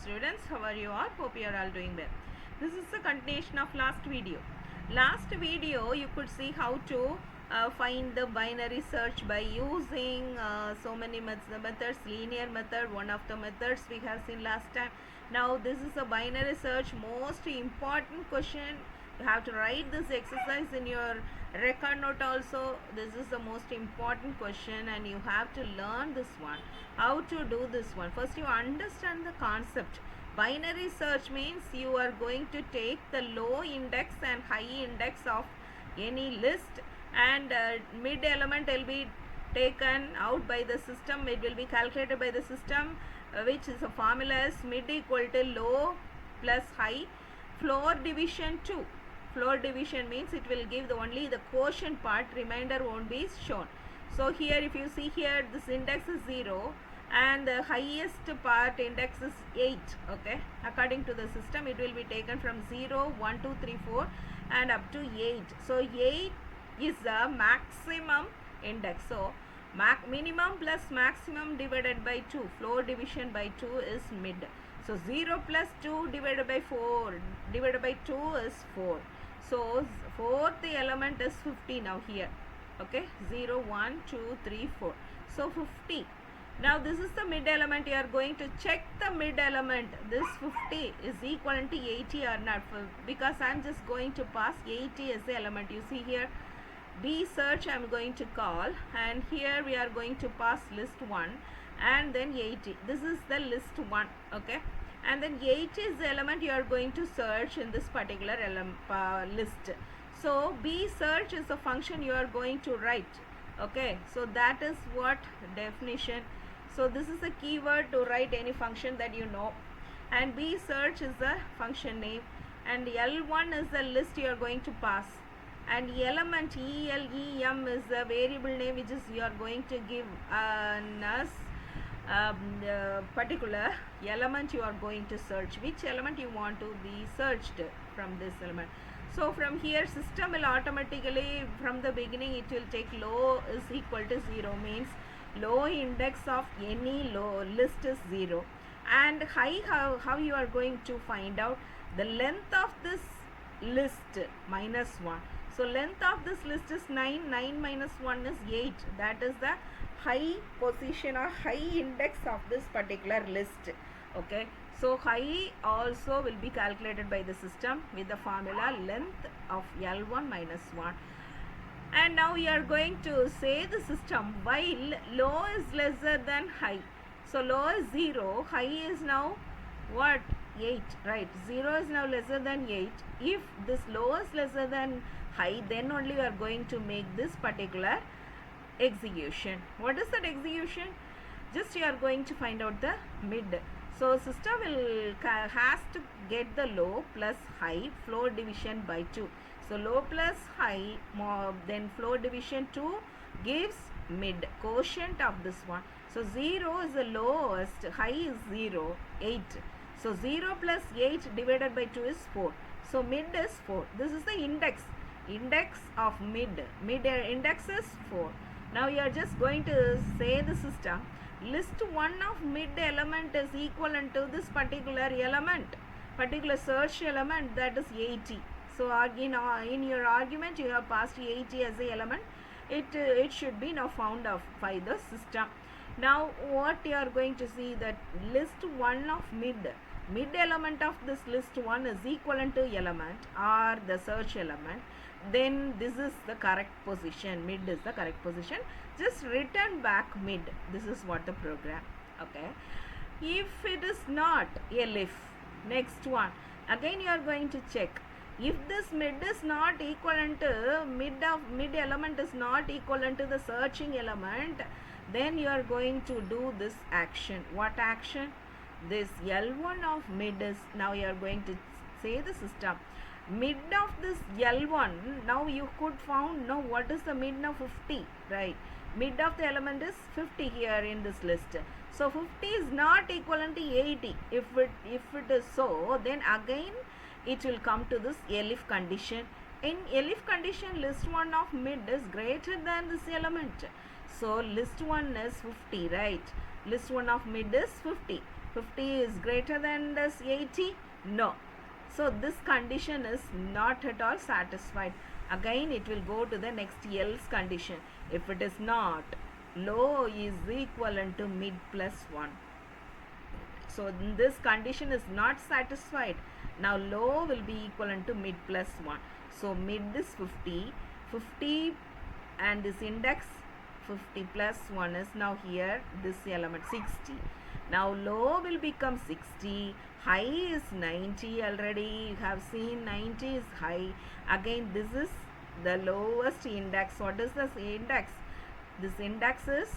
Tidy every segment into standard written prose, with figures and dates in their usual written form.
students, how are you all? Hope you are all doing well. This is the continuation of last video. Last video you could see how to find the binary search by using so many methods. Linear method, one of the methods we have seen last time. Now this is a binary search, most important question. You have to write this exercise in your record note also. This is the most important question and you have to learn this one, how to do this one. First you understand the concept. Binary search means you are going to take the low index and high index of any list, and mid element will be taken out by the system. It will be calculated by the system, which is a formula is mid equal to low plus high. Floor division 2. Floor division means it will give only the quotient part, remainder won't be shown. So here if you see here, this index is 0 and the highest part index is 8. Okay, according to the system it will be taken from 0, 1, 2, 3, 4 and up to 8. So 8 is the maximum index. So minimum plus maximum divided by 2, floor division by 2 is mid. So 0 plus 2 divided by 4 divided by 2 is 4. So fourth element is 50 now here. Okay, 0, 1, 2, 3, 4. So 50. Now this is the mid element. You are going to check the mid element. This 50 is equivalent to 80 or not, because I am just going to pass 80 as the element. You see here, B search I am going to call, and here we are going to pass list 1 and then 80. This is the list 1. Okay, and then 80 is the element you are going to search in this particular list. So B search is the function you are going to write. Okay, so that is what definition. So this is a keyword to write any function that you know, and B search is the function name, and L1 is the list you are going to pass, and element ELEM is the variable name which is you are going to give us particular element you are going to search, which element you want to be searched from this element. So from here system will automatically, from the beginning it will take low is equal to 0, means low index of any low list is 0, and high, how you are going to find out the length of this list minus 1. So length of this list is 9, 9 minus 1 is 8. That is the high position or high index of this particular list. Okay, so high also will be calculated by the system with the formula length of L1 minus 1. And now we are going to say the system while low is lesser than high. So low is 0, high is now what? 8, right? 0 is now lesser than 8. If this low is lesser than high, then only we are going to make this particular execution. What is that execution? Just you are going to find out the mid. So system will has to get the low plus high, floor division by 2. So low plus high, more then floor division 2 gives mid, quotient of this one. So 0 is the lowest, high is 0, 8. So 0 plus 8 divided by 2 is 4. So mid is 4. This is the index of mid. Mid index is 4. Now you are just going to say the system list 1 of mid element is equivalent to this particular element, particular search element, that is 80. So in your argument you have passed 80 as the element. It should be now found of by the system. Now what you are going to see, that list 1 of mid element of this list 1 is equivalent to element or the search element, then this is the correct position. Mid is the correct position. Just return back mid. This is what the program. Okay, if it is not elif, next one again you are going to check. If this mid is not equivalent to mid element is not equivalent to the searching element, then you are going to do this action. What action? This L1 of mid is, now you are going to say the system mid of this L1. Now you could found, now what is the mid now? 50, right? Mid of the element is 50 here in this list. So 50 is not equivalent to 80. If it is so, then again it will come to this elif condition. In elif condition, list 1 of mid is greater than this element. So list 1 is 50, right? List 1 of mid is 50. 50 is greater than this 80? No. So this condition is not at all satisfied. Again it will go to the next else condition. If it is not, low is equivalent to mid plus 1. So this condition is not satisfied. Now low will be equivalent to mid plus 1. So mid is 50. 50 and this index 50 plus 1 is now here this element 60. Now low will become 60. High is 90 already. You have seen 90 is high. Again this is the lowest index. What is this index? This index is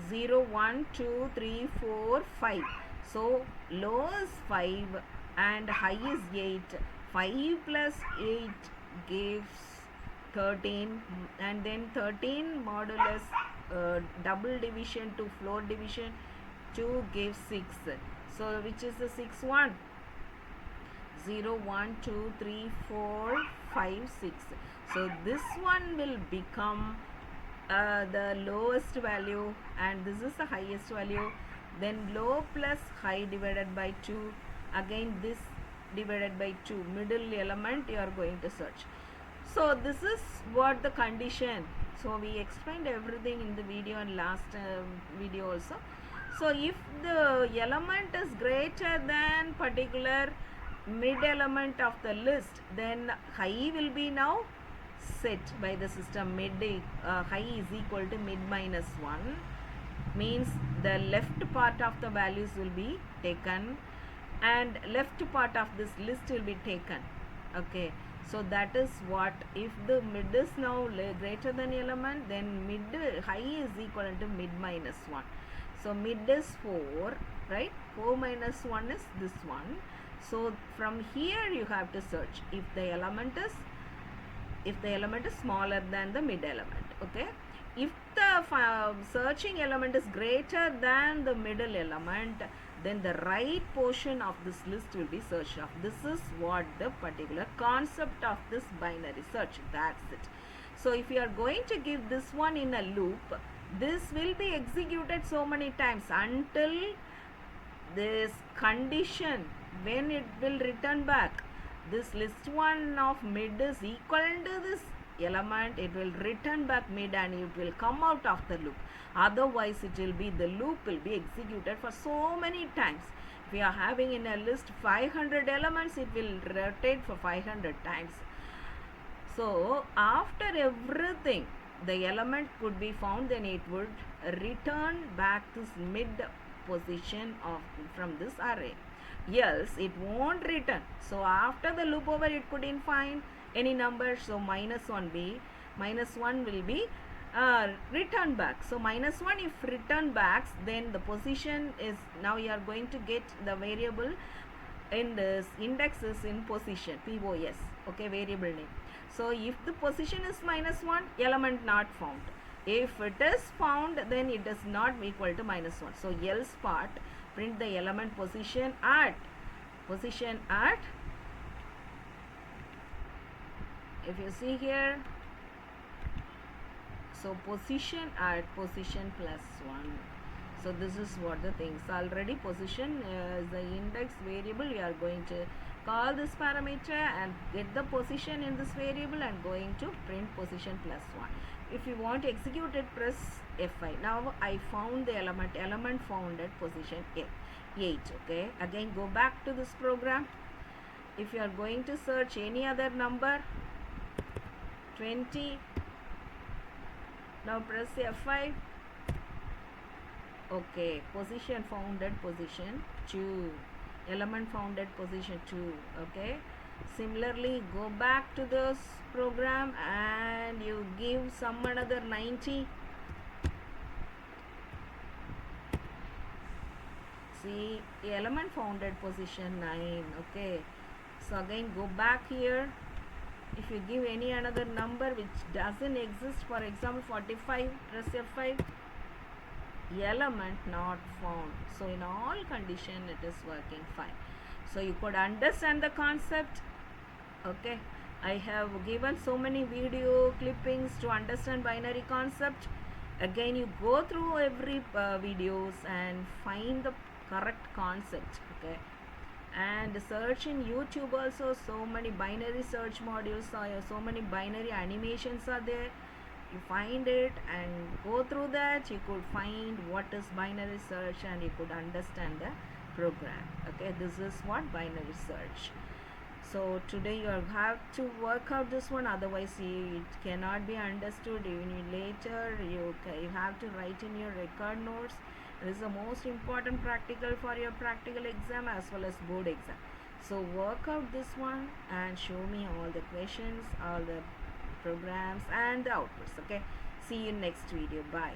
0, 1, 2, 3, 4, 5. So low is 5 and high is 8. 5 plus 8 gives 13, and then 13 modulus double division to floor division 2 gives 6. So which is the 6 one? 0, 1, 2, 3, 4, 5, 6. So this one will become the lowest value and this is the highest value. Then low plus high divided by 2. Again this divided by 2. Middle element you are going to search. So this is what the condition. So we explained everything in the video and last video also. So if the element is greater than particular mid element of the list, then high will be now set by the system. High is equal to mid minus 1, means the left part of the values will be taken and left part of this list will be taken. Okay, so that is what, if the mid is now greater than element, then high is equal to mid minus 1. So mid is 4, right? 4 minus 1 is this one. So from here you have to search if the element is smaller than the mid element. Okay, if the searching element is greater than the middle element, then the right portion of this list will be searched off. This is what the particular concept of this binary search. That's it. So if you are going to give this one in a loop, this will be executed so many times until this condition, when it will return back this list one of mid is equal to this element, it will return back mid and it will come out of the loop. Otherwise it will be, the loop will be executed for so many times. If we are having in a list 500 elements, it will rotate for 500 times. So after everything the element could be found, then it would return back this mid position from this array. Else it won't return. So after the loop over, it couldn't find any number. So minus 1 will be return back. So minus 1 if return back, then the position is, now you are going to get the variable in this index is in position, POS. Okay, variable name. So if the position is minus 1, element not found. If it is found, then it is not equal to minus 1. So else part, print the element position at, if you see here, so position at position plus 1. So this is what the things. Already position is the index variable. We are going to call this parameter and get the position in this variable and going to print position plus 1. If you want to execute it, press F5. Now I found the element found at position 8. Okay, again go back to this program. If you are going to search any other number, 20, now press F5. Okay, position found at position 2, element found at position 2. Okay, similarly go back to this program and you give some another 90. See, element found at position 9. Okay, so again go back here. If you give any another number which doesn't exist, for example 45, press F5. Element not found. So in all condition it is working fine. So you could understand the concept. Okay, I have given so many video clippings to understand binary concept. Again you go through every videos and find the correct concept. Okay, and search in YouTube also, so many binary search modules are, so many binary animations are there. You find it and go through that, you could find what is binary search and you could understand the program. Okay, this is what binary search. So today you have to work out this one, otherwise it cannot be understood. Even later you have to write in your record notes. This is the most important practical for your practical exam as well as board exam. So work out this one and show me all the questions, all the programs and the outputs. Okay, see you next video. Bye.